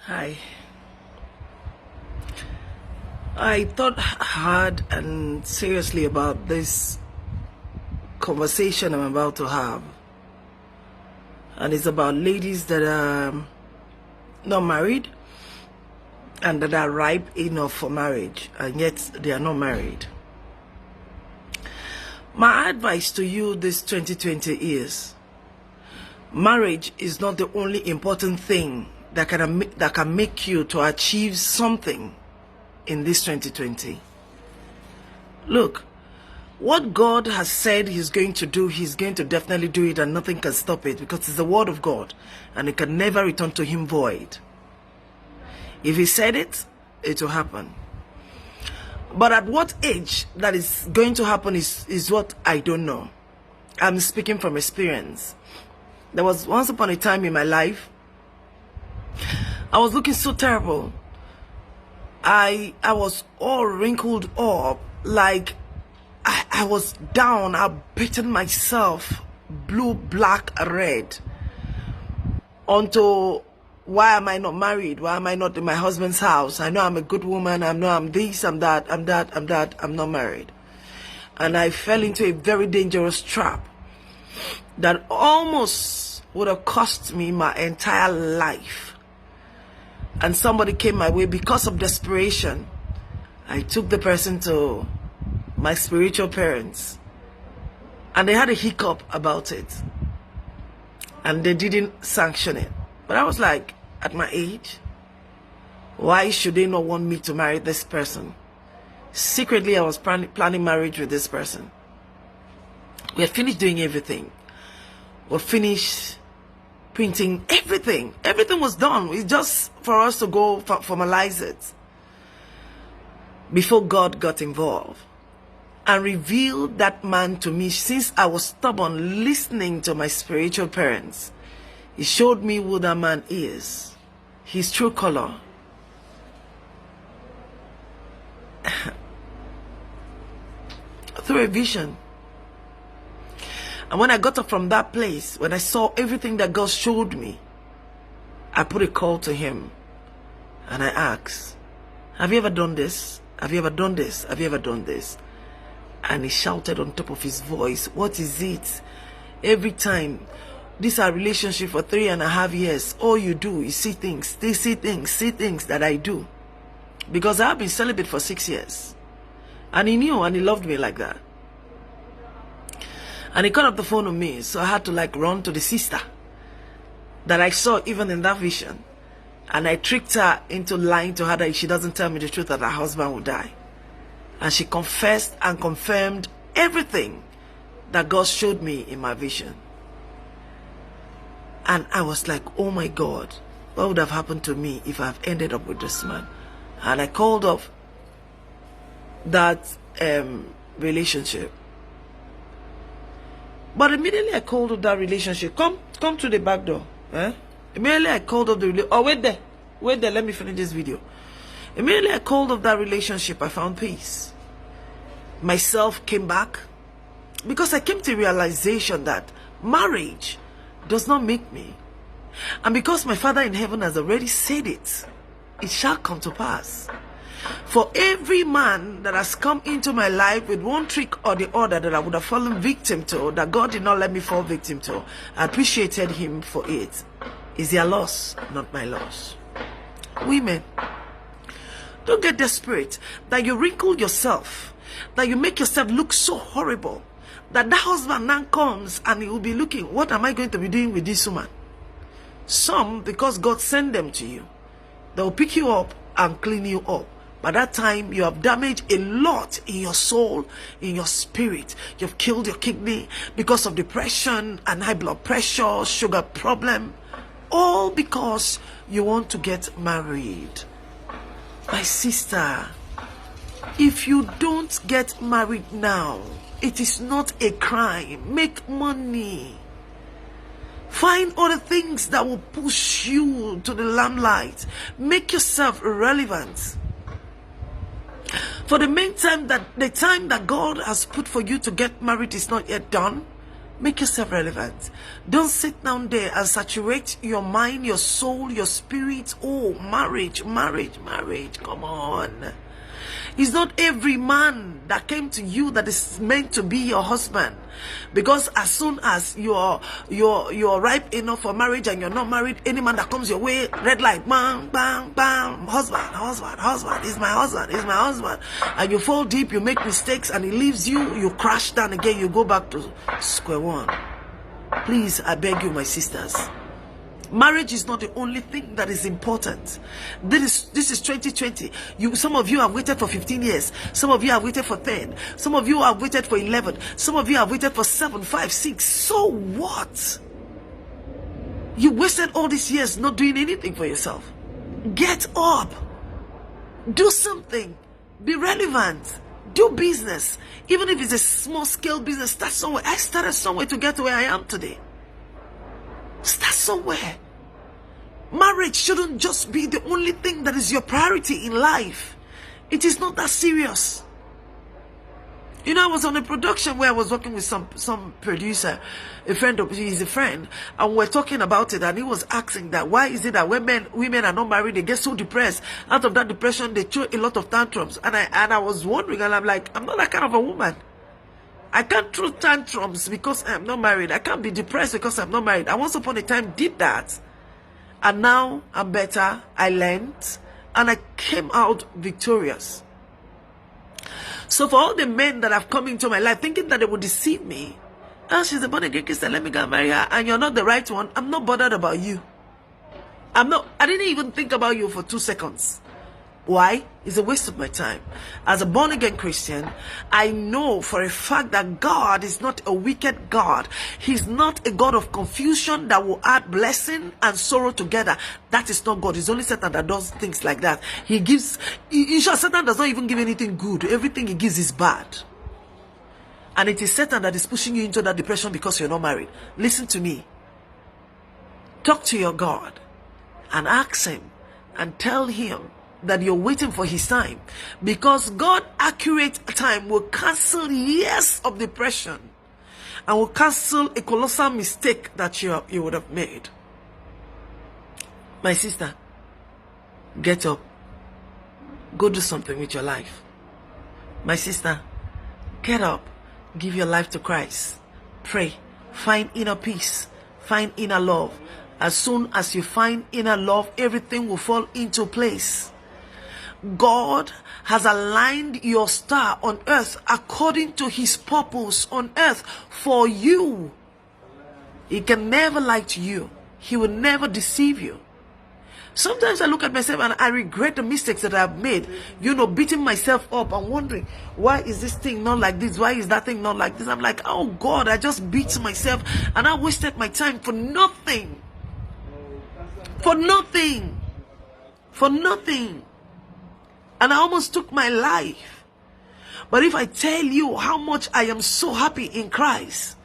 Hi. I thought hard and seriously about this conversation I'm about to have. And it's about ladies that are not married and that are ripe enough for marriage and yet they are not married. My advice to you this 2020 is marriage is not the only important thing that can make you to achieve something in this 2020. Look, what God has said he's going to do, he's going to definitely do it, and nothing can stop it, because it's the word of God and it can never return to him void. If he said it, it will happen. But at what age that is going to happen is what I don't know. I'm speaking from experience. There was once upon a time in my life, I was looking so terrible. I was all wrinkled up, like I was down. I've beaten myself blue, black, red onto why am I not married? Why am I not in my husband's house? I know I'm a good woman. I know I'm this, I'm that, I'm not married. And I fell into a very dangerous trap that almost would have cost me my entire life. And somebody came my way because of desperation. I took the person to my spiritual parents, and they had a hiccup about it, and they didn't sanction it. But I was like, at my age, why should they not want me to marry this person? Secretly, I was planning marriage with this person. We had finished doing everything. We finished printing everything. Everything was done. It's just for us to go formalize it before God got involved and revealed that man to me. Since I was stubborn, listening to my spiritual parents, he showed me who that man is, his true color. Through a vision. And when I got up from that place, when I saw everything that God showed me, I put a call to him and I asked, have you ever done this? Have you ever done this? Have you ever done this? And he shouted on top of his voice, what is it? Every time, this our relationship for 3.5 years, all you do is see things that I do. Because I've been celibate for 6 years. And he knew and he loved me like that. And he called up the phone on me, so I had to run to the sister that I saw even in that vision. And I tricked her into lying to her that if she doesn't tell me the truth, that her husband will die. And she confessed and confirmed everything that God showed me in my vision. And I was like, oh my God, what would have happened to me if I've ended up with this man? And I called off that relationship. But immediately I called up that relationship. Come to the back door. Immediately I called up the relationship. Oh, wait there, let me finish this video. Immediately I called up that relationship, I found peace. Myself came back. Because I came to a realization that marriage does not make me. And because my Father in heaven has already said it, it shall come to pass. For every man that has come into my life with one trick or the other that I would have fallen victim to, that God did not let me fall victim to, I appreciated him for it. Is their loss, not my loss. Women, don't get desperate that you wrinkle yourself, that you make yourself look so horrible, that husband now comes and he will be looking, what am I going to be doing with this woman? Some, because God sent them to you, they will pick you up and clean you up. By that time, you have damaged a lot in your soul, in your spirit. You've killed your kidney because of depression and high blood pressure, sugar problem. All because you want to get married. My sister, if you don't get married now, it is not a crime. Make money. Find other things that will push you to the limelight. Make yourself relevant. For the meantime, that the time that God has put for you to get married is not yet done, Make yourself relevant. Don't sit down there and saturate your mind, your soul, your spirit. Oh, marriage. Come on. It's not every man that came to you that is meant to be your husband. Because as soon as you're ripe enough for marriage and you're not married, any man that comes your way, red light, bang, bang, bang, husband, is my husband. And you fall deep, you make mistakes, and he leaves you, you crash down again, you go back to square one. Please, I beg you, my sisters. Marriage is not the only thing that is important. This is 2020. Some of you have waited for 15 years. Some of you have waited for 10. Some of you have waited for 11. Some of you have waited for 7, 5, 6. So what? You wasted all these years not doing anything for yourself. Get up. Do something. Be relevant. Do business. Even if it's a small scale business, start somewhere. I started somewhere to get to where I am today. Start somewhere. Marriage shouldn't just be the only thing that is your priority in life. It is not that serious. You know, I was on a production where I was working with some producer, a friend of he's a friend, and we're talking about it, and he was asking that why is it that when women are not married, they get so depressed. Out of that depression, they throw a lot of tantrums. And I was wondering, and I'm like, I'm not that kind of a woman. I can't throw tantrums because I'm not married. I can't be depressed because I'm not married. I once upon a time did that. And now I'm better. I learned. And I came out victorious. So for all the men that have come into my life thinking that they would deceive me, oh, she's a born again Christian, let me go and marry her, and you're not the right one, I'm not bothered about you. I didn't even think about you for 2 seconds. Why? It's a waste of my time. As a born-again Christian, I know for a fact that God is not a wicked God. He's not a God of confusion that will add blessing and sorrow together. That is not God. It's only Satan that does things like that. In short, Satan does not even give anything good. Everything he gives is bad. And it is Satan that is pushing you into that depression because you're not married. Listen to me. Talk to your God and ask him and tell him that you're waiting for his time, because God's accurate time will cancel years of depression and will cancel a colossal mistake that you would have made. My sister, get up. Go do something with your life. My sister, get up. Give your life to Christ. Pray. Find inner peace. Find inner love. As soon as you find inner love, everything will fall into place. God has aligned your star on earth according to his purpose on earth for you. He can never lie to you. He will never deceive you. Sometimes I look at myself and I regret the mistakes that I've made. You know, beating myself up and wondering, why is this thing not like this? Why is that thing not like this? I'm like, oh God, I just beat myself and I wasted my time for nothing. For nothing. For nothing. And I almost took my life. But if I tell you how much I am so happy in Christ,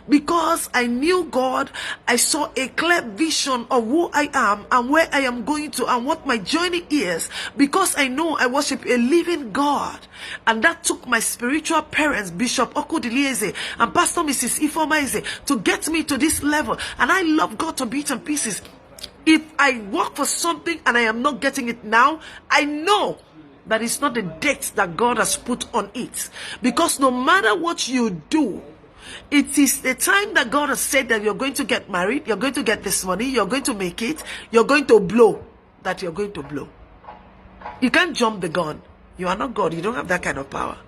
because I knew God, I saw a clear vision of who I am and where I am going to and what my journey is, because I know I worship a living God. And that took my spiritual parents, Bishop Okudilieze and Pastor Mrs. Ifeoma, to get me to this level. And I love God to bits and pieces. If I work for something and I am not getting it now, I know that it's not the date that God has put on it. Because no matter what you do, it is the time that God has said that you're going to get married, you're going to get this money, you're going to make it, you're going to blow, that you're going to blow. You can't jump the gun. You are not God. You don't have that kind of power.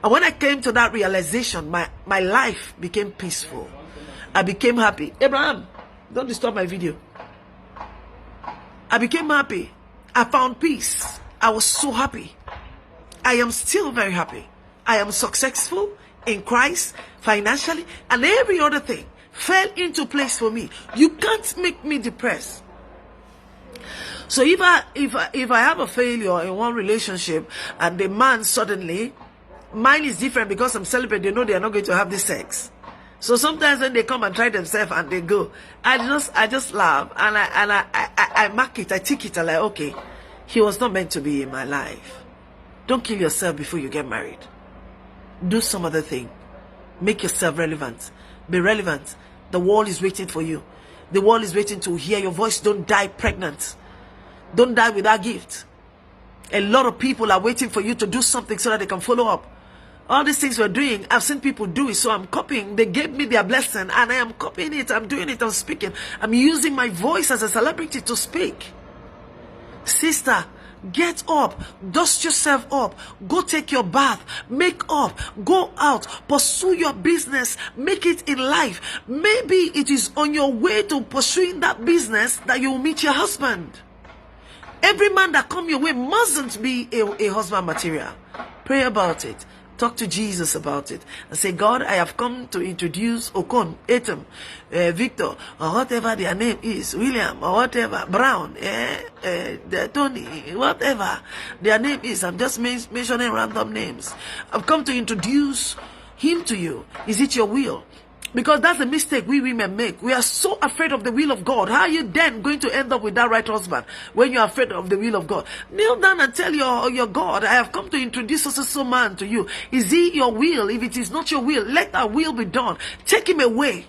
And when I came to that realization, my life became peaceful. I became happy. Abraham, don't disturb my video. I became happy. I found peace. I was so happy. I am still very happy. I am successful in Christ, financially, and every other thing fell into place for me. You can't make me depressed. So if I have a failure in one relationship and the man suddenly, mine is different because I'm celebrating, they know they are not going to have this sex. So sometimes when they come and try themselves and they go, I just laugh and I mark it, I tick it, I'm like, okay, he was not meant to be in my life. Don't kill yourself before you get married. Do some other thing. Make yourself relevant. Be relevant. The world is waiting for you. The world is waiting to hear your voice. Don't die pregnant. Don't die without gift. A lot of people are waiting for you to do something so that they can follow up. All these things we're doing, I've seen people do it, so I'm copying. They gave me their blessing, and I am copying it. I'm doing it. I'm speaking. I'm using my voice as a celebrity to speak. Sister, get up. Dust yourself up. Go take your bath. Make up. Go out. Pursue your business. Make it in life. Maybe it is on your way to pursuing that business that you will meet your husband. Every man that come your way mustn't be a husband material. Pray about it. Talk to Jesus about it and say, God, I have come to introduce Okon, Etam, Victor, or whatever their name is, William, or whatever, Brown, Tony, whatever their name is. I'm just mentioning random names. I've come to introduce him to you. Is it your will? Because that's a mistake we women make. We are so afraid of the will of God. How are you then going to end up with that right husband when you are afraid of the will of God? Kneel down and tell your God, I have come to introduce so man to you. Is he your will? If it is not your will, let that will be done. Take him away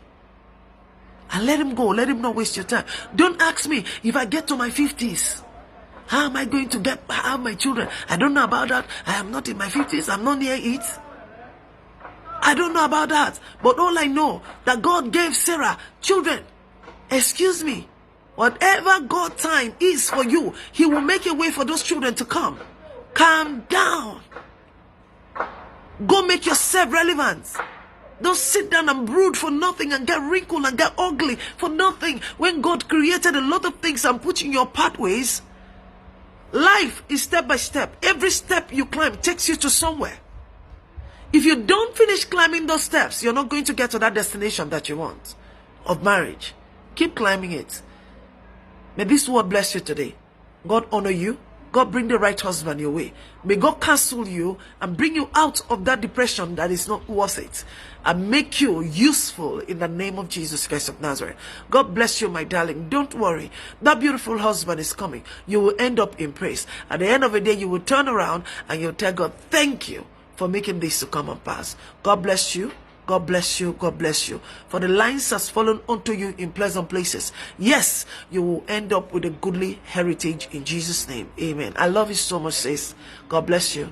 and let him go. Let him not waste your time. Don't ask me if I get to my 50s. How am I going to have my children? I don't know about that. I am not in my 50s. I'm not near it. I don't know about that, but all I know that God gave Sarah children. Excuse me, whatever God time is for you, he will make a way for those children to come. Calm down. Go make yourself relevant. Don't sit down and brood for nothing and get wrinkled and get ugly for nothing. When God created a lot of things and put in your pathways, life is step by step. Every step you climb takes you to somewhere. If you don't finish climbing those steps, you're not going to get to that destination that you want of marriage. Keep climbing it. May this word bless you today. God honor you. God bring the right husband your way. May God cancel you and bring you out of that depression that is not worth it, and make you useful in the name of Jesus Christ of Nazareth. God bless you, my darling. Don't worry. That beautiful husband is coming. You will end up in praise. At the end of the day, you will turn around and you'll tell God, thank you for making this to come and pass. God bless you. God bless you. God bless you. For the lines has fallen onto you in pleasant places. Yes, you will end up with a goodly heritage in Jesus' name. Amen. I love you so much, sis. God bless you.